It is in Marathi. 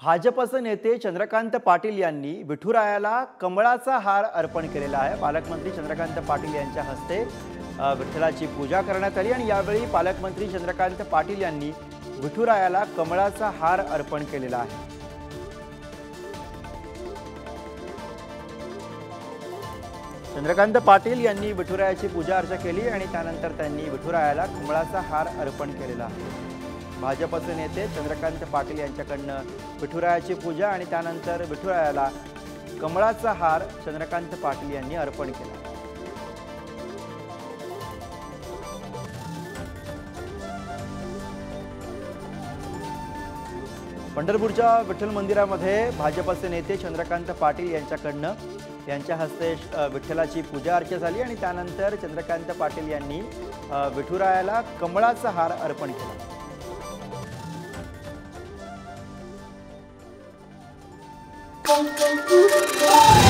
भाजपचे नेते चंद्रकांत पाटील यांनी विठुरायाला कमळाचा हार अर्पण केलेला आहे। पालकमंत्री चंद्रकांत पाटील यांच्या हस्ते विठ्ठलाची पूजा करण्यात आली आणि यावेळी पालकमंत्री चंद्रकांत पाटील यांनी विठुरायाला कमळाचा हार अर्पण केलेला आहे। चंद्रकांत पाटील यांनी विठुरायाची पूजा अर्चा केली आणि त्यानंतर त्यांनी विठुरायाला कमळाचा हार अर्पण केलेला आहे। भाजपचे नेते चंद्रकांत पाटील यांच्याकडनं विठुरायाची पूजा आणि त्यानंतर विठुरायाला कमळाचा हार चंद्रकांत पाटील यांनी अर्पण केला। पंढरपूरच्या विठ्ठल मंदिरामध्ये भाजपचे नेते चंद्रकांत पाटील यांच्या हस्ते विठ्ठलाची पूजा अर्चा झाली आणि त्यानंतर चंद्रकांत पाटील यांनी विठुरायाला कमळाचा हार अर्पण केला। Thank you.